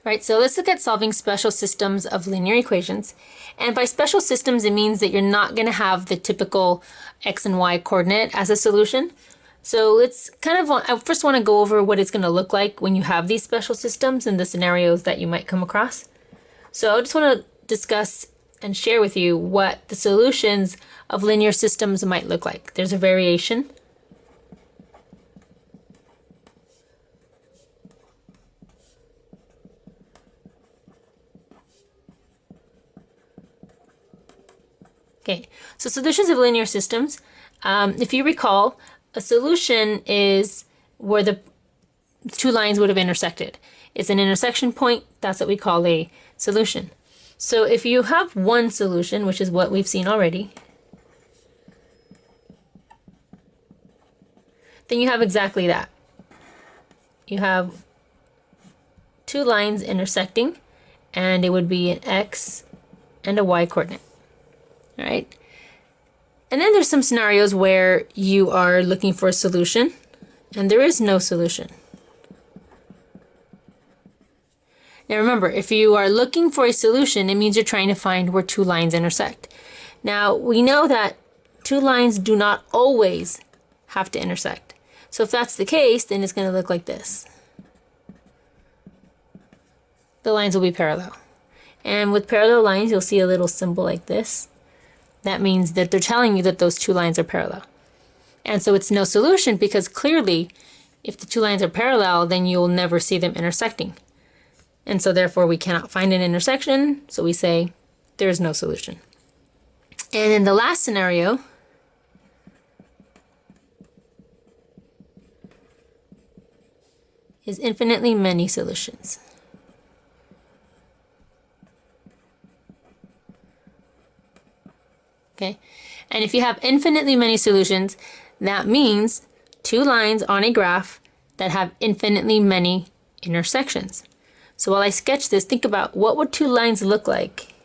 Right, so let's look at solving special systems of linear equations. And by special systems, it means that you're not going to have the typical x and y coordinate as a solution. So let's I first want to go over what it's going to look like when you have these special systems and the scenarios that you might come across. So I just want to discuss and share with you what the solutions of linear systems might look like. There's a variation. Okay, so solutions of linear systems. If you recall, a solution is where the two lines would have intersected. It's an intersection point. That's what we call a solution. So if you have one solution, which is what we've seen already, then you have exactly that. You have two lines intersecting, and it would be an x and a y coordinate. All right. And then there's some scenarios where you are looking for a solution and there is no solution. Now remember, if you are looking for a solution, it means you're trying to find where two lines intersect. Now we know that two lines do not always have to intersect. So if that's the case, then it's going to look like this. The lines will be parallel. And with parallel lines, you'll see a little symbol like this. That means that they're telling you that those two lines are parallel. And so it's no solution because clearly, if the two lines are parallel, then you'll never see them intersecting. And so therefore we cannot find an intersection, so we say there is no solution. And in the last scenario, is infinitely many solutions. Okay, and if you have infinitely many solutions, that means two lines on a graph that have infinitely many intersections. So while I sketch this, think about what would two lines look like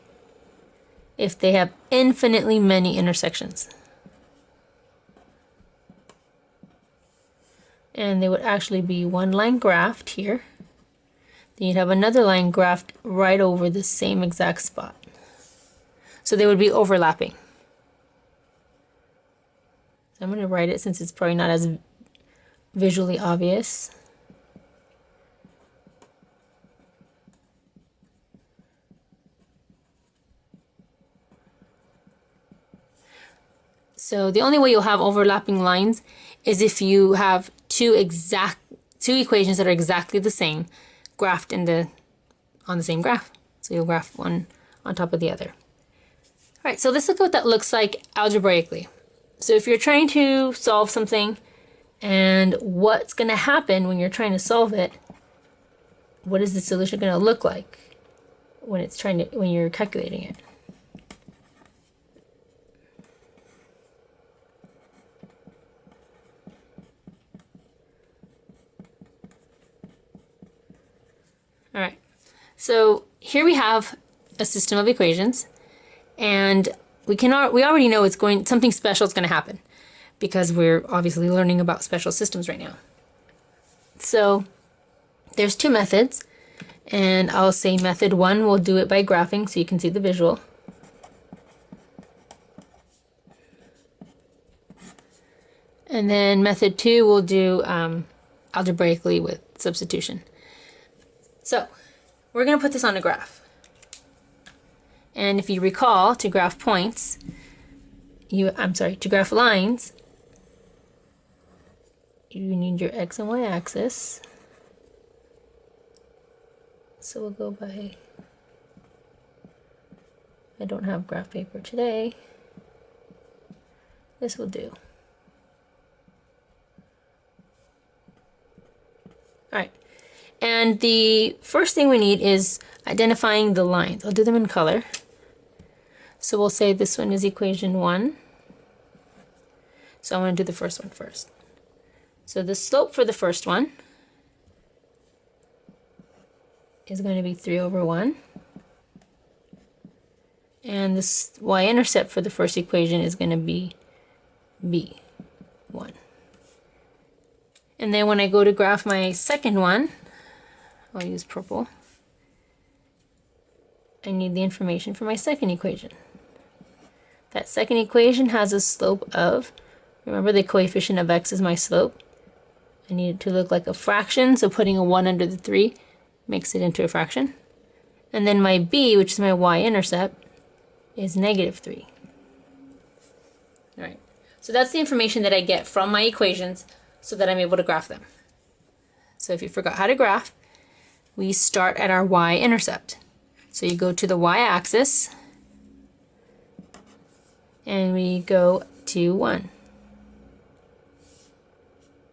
if they have infinitely many intersections. And they would actually be one line graphed here. Then you'd have another line graphed right over the same exact spot. So they would be overlapping. I'm going to write it since it's probably not as visually obvious. So the only way you'll have overlapping lines is if you have two equations that are exactly the same graphed on the same graph. So you'll graph one on top of the other. All right, so let's look at what that looks like algebraically. So if you're trying to solve something and what's going to happen when you're trying to solve it, what is the solution going to look like when you're calculating it? All right, so here we have a system of equations, and we already know something special is going to happen because we're obviously learning about special systems right now. So there's two methods, and I'll say method one, we'll do it by graphing so you can see the visual. And then method two, we'll do algebraically with substitution. So we're going to put this on a graph. And if you recall, to graph points, to graph lines, you need your x and y axis. So we'll go by, I don't have graph paper today. This will do. All right. And the first thing we need is identifying the lines. I'll do them in color. So we'll say this one is equation 1. So I'm going to do the first one first. So the slope for the first one is going to be 3 over 1. And this y-intercept for the first equation is going to be b1. And then when I go to graph my second one, I'll use purple. I need the information for my second equation. That second equation has a slope of, remember the coefficient of x is my slope. I need it to look like a fraction, so putting a 1 under the 3 makes it into a fraction. And then my b, which is my y-intercept, is -3. All right, so that's the information that I get from my equations so that I'm able to graph them. So if you forgot how to graph, we start at our y-intercept. So you go to the y-axis, and we go to 1.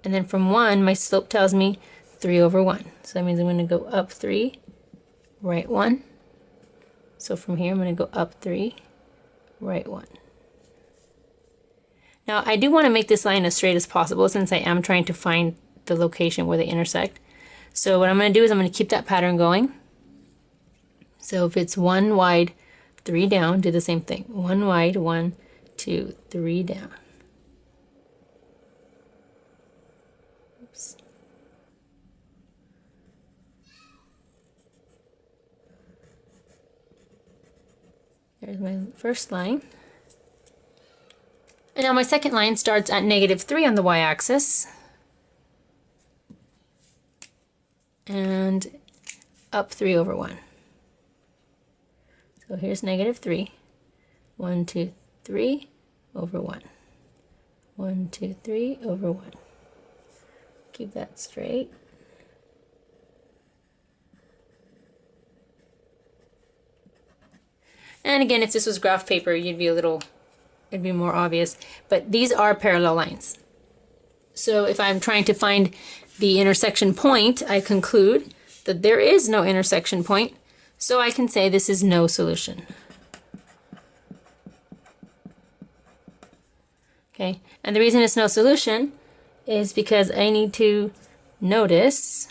And then from 1, my slope tells me 3 over 1. So that means I'm going to go up 3, right 1. So from here, I'm going to go up 3, right 1. Now, I do want to make this line as straight as possible since I am trying to find the location where they intersect. So what I'm going to do is I'm going to keep that pattern going. So if it's 1 wide, 3 down, do the same thing. 1 wide, 1, 2, 3 down. Oops. There's my first line. And now my second line starts at -3 on the y-axis and up 3 over 1. So here's -3. 1, 2, 3 over 1. 1, 2, 3 over 1. Keep that straight. And again, if this was graph paper, it'd be more obvious. But these are parallel lines. So if I'm trying to find the intersection point, I conclude that there is no intersection point. So I can say this is no solution. Okay, and the reason it's no solution is because I need to notice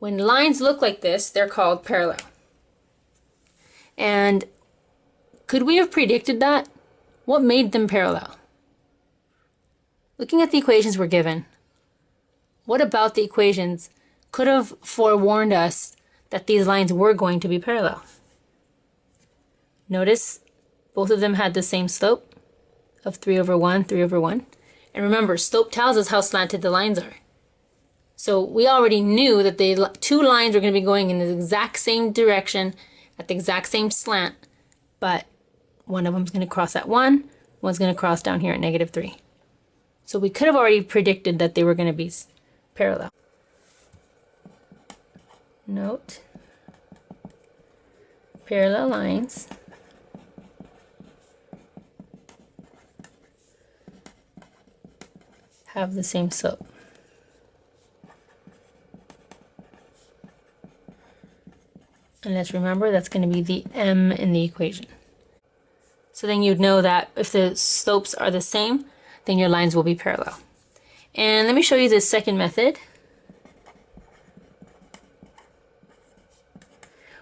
when lines look like this, they're called parallel. And could we have predicted that? What made them parallel? Looking at the equations we're given, what about the equations could have forewarned us that these lines were going to be parallel? Notice both of them had the same slope of 3 over 1, 3 over 1. And remember, slope tells us how slanted the lines are. So we already knew that the two lines were going to be going in the exact same direction at the exact same slant, but one of them is going to cross at 1, one's going to cross down here at -3. So we could have already predicted that they were going to be parallel. Note, parallel lines have the same slope. And let's remember that's going to be the m in the equation. So then you'd know that if the slopes are the same, then your lines will be parallel. And let me show you the second method.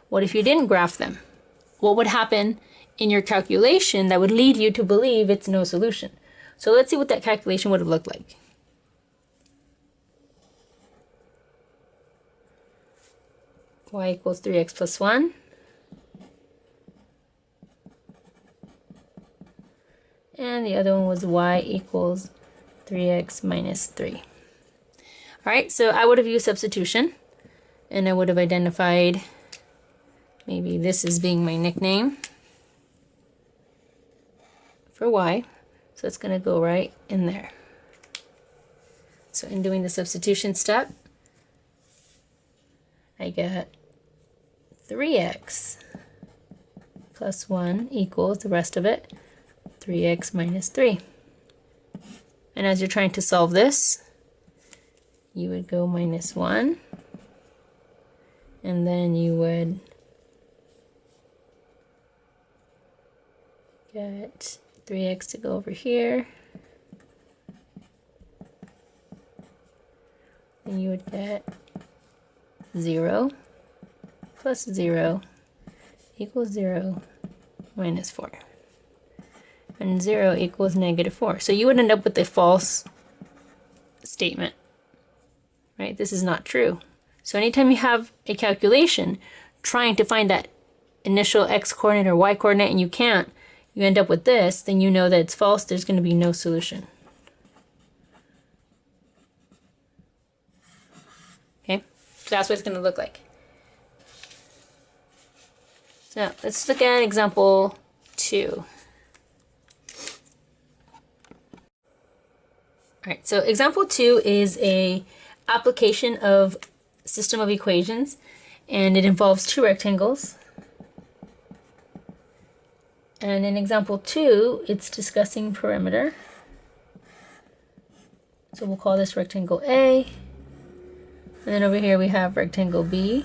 What if you didn't graph them? What would happen in your calculation that would lead you to believe it's no solution? So let's see what that calculation would have looked like. Y equals 3x plus 1. And the other one was y equals 3x minus 3. All right, so I would have used substitution, and I would have identified maybe this as being my nickname for y. So it's going to go right in there. So in doing the substitution step, I get 3x plus 1 equals the rest of it, 3x minus 3. And as you're trying to solve this, you would go minus 1, and then you would get 3x to go over here, and you would get 0 plus 0 equals 0 minus 4. And 0 equals -4. So you would end up with a false statement. right? This is not true. So anytime you have a calculation trying to find that initial x coordinate or y coordinate and you can't, you end up with this, then you know that it's false. There's going to be no solution. Okay, so that's what it's going to look like. So now let's look at example 2. All right, so example 2 is a application of system of equations, and it involves two rectangles. And in example 2, it's discussing perimeter. So we'll call this rectangle A. And then over here we have rectangle B.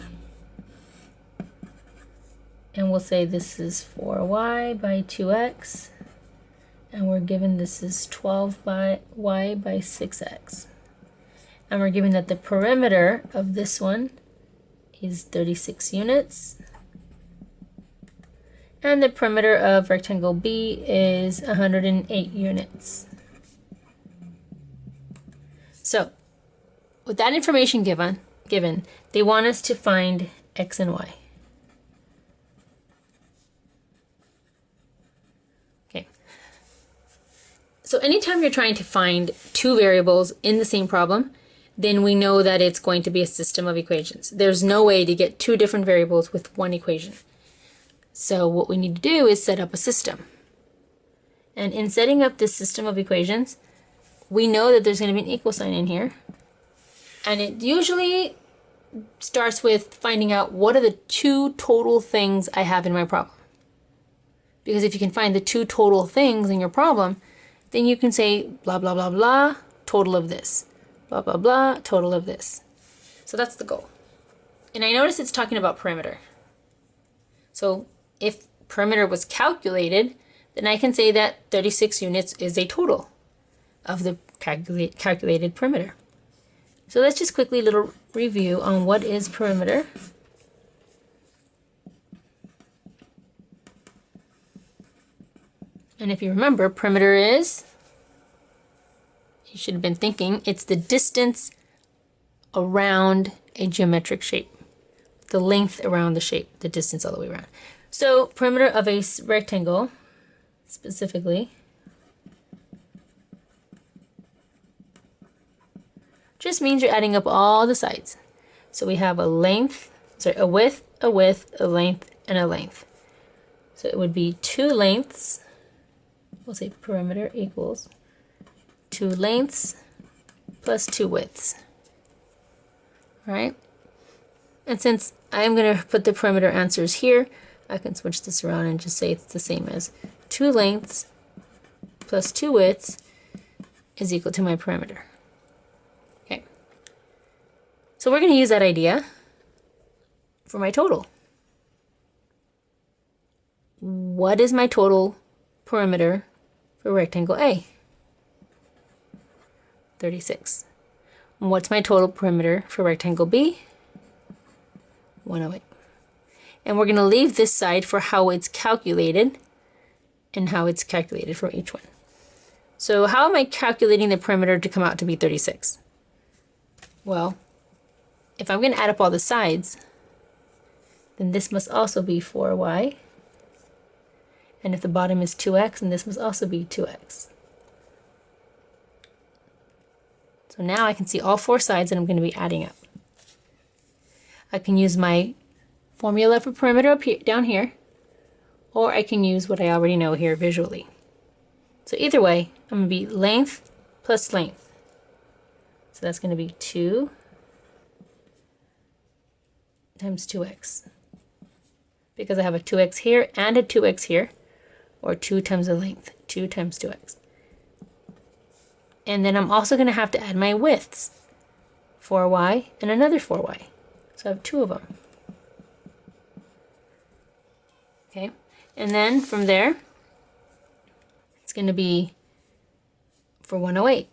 And we'll say this is 4y by 2x. And we're given this is 12 by y by 6x. And we're given that the perimeter of this one is 36 units. And the perimeter of rectangle B is 108 units. So, with that information given, they want us to find x and y. Okay. So anytime you're trying to find two variables in the same problem, then we know that it's going to be a system of equations. There's no way to get two different variables with one equation. So what we need to do is set up a system. And in setting up this system of equations, we know that there's going to be an equal sign in here. And it usually starts with finding out what are the two total things I have in my problem. Because if you can find the two total things in your problem, then you can say blah, blah, blah, blah, total of this. Blah, blah, blah, total of this. So that's the goal. And I notice it's talking about perimeter. So if perimeter was calculated, then I can say that 36 units is a total of the calculated perimeter. So let's just quickly little review on what is perimeter. And if you remember, perimeter is, you should have been thinking, it's the distance around a geometric shape. The length around the shape, the distance all the way around. So perimeter of a rectangle, specifically, just means you're adding up all the sides. So we have a length, sorry, a width, a length, and a length. So it would be two lengths, we'll say perimeter equals two lengths plus two widths. All right? And since I'm going to put the perimeter answers here, I can switch this around and just say it's the same as two lengths plus two widths is equal to my perimeter. Okay. So we're going to use that idea for my total. What is my total perimeter for rectangle A? 36. And what's my total perimeter for rectangle B? 108. And we're going to leave this side for how it's calculated and how it's calculated for each one. So how am I calculating the perimeter to come out to be 36? Well, if I'm going to add up all the sides, then this must also be 4y. And if the bottom is 2x, then this must also be 2x. So now I can see all four sides that I'm going to be adding up. I can use my formula for perimeter up here, down here, or I can use what I already know here visually. So either way, I'm going to be length plus length. So that's going to be 2 times 2x. Because I have a 2x here and a 2x here, or 2 times the length, 2 times 2x. And then I'm also going to have to add my widths, 4y and another 4y. So I have two of them. Okay, and then from there, it's going to be for 108.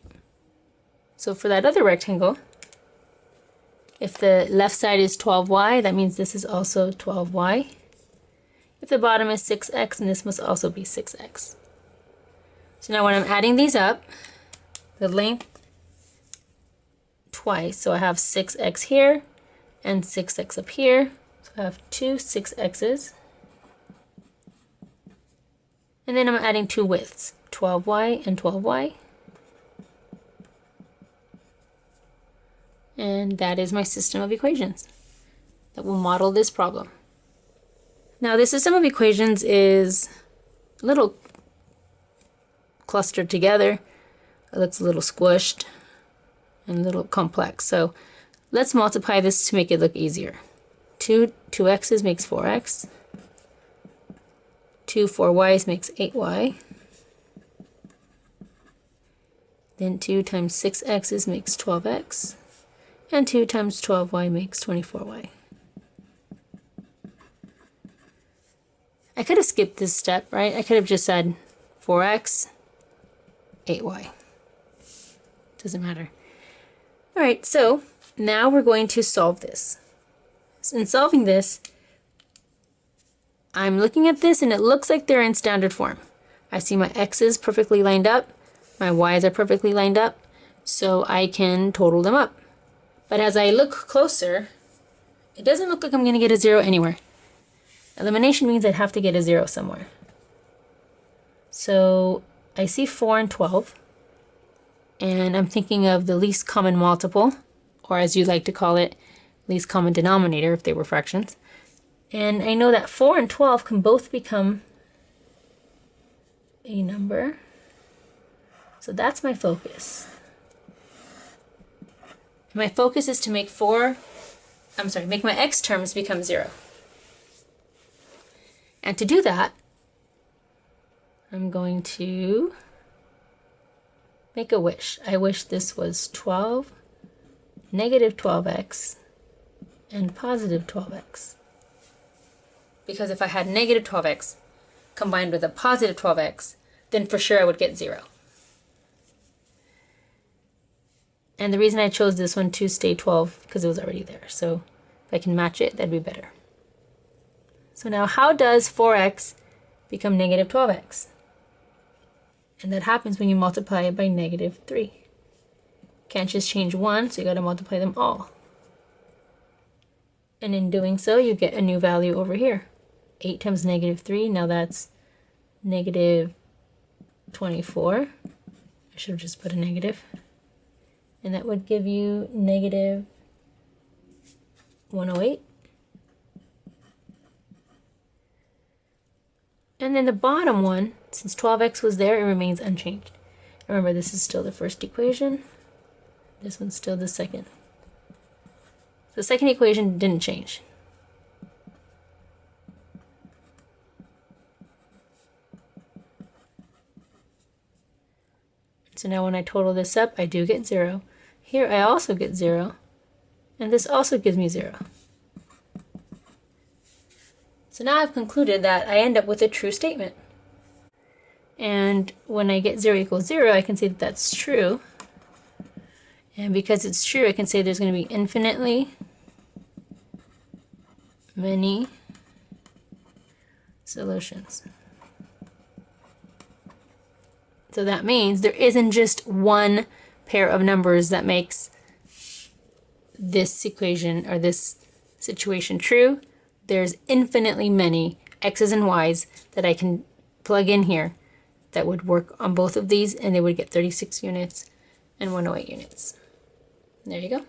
So for that other rectangle, if the left side is 12y, that means this is also 12y. If the bottom is 6x, and this must also be 6x. So now when I'm adding these up, the length twice. So I have 6x here and 6x up here. So I have two 6x's. And then I'm adding two widths, 12y and 12y. And that is my system of equations that will model this problem. Now this system of equations is a little clustered together. It looks a little squished and a little complex. So let's multiply this to make it look easier. 2x's makes 4x. 2 4y's makes 8y. Then 2 times 6x's makes 12x. And 2 times 12y makes 24y. I could have skipped this step, right? I could have just said 4x, 8y. Doesn't matter. All right, so now we're going to solve this. In solving this, I'm looking at this and it looks like they're in standard form. I see my x's perfectly lined up, my y's are perfectly lined up, so I can total them up. But as I look closer, it doesn't look like I'm going to get a 0 anywhere. Elimination means I'd have to get a 0 somewhere. So I see 4 and 12, and I'm thinking of the least common multiple, or as you like to call it, least common denominator if they were fractions. And I know that 4 and 12 can both become a number. So that's my focus. My focus is to make make my x terms become 0. And to do that, I'm going to make a wish. I wish this was 12, negative 12x, and positive 12x. Because if I had negative 12x combined with a positive 12x, then for sure I would get 0. And the reason I chose this one to stay 12 because it was already there. So if I can match it, that'd be better. So now how does 4x become negative 12x? And that happens when you multiply it by negative 3. Can't just change one, so you got to multiply them all. And in doing so, you get a new value over here. 8 times negative 3, now that's negative 24. I should have just put a negative. And that would give you negative 108. And then the bottom one, since 12x was there, it remains unchanged. Remember, this is still the first equation. This one's still the second. The second equation didn't change. So now when I total this up, I do get 0. Here I also get 0. And this also gives me 0. So now I've concluded that I end up with a true statement. And when I get 0 equals 0, I can say that that's true. And because it's true, I can say there's going to be infinitely many solutions. So that means there isn't just one pair of numbers that makes this equation or this situation true. There's infinitely many x's and y's that I can plug in here that would work on both of these, and they would get 36 units and 108 units. There you go.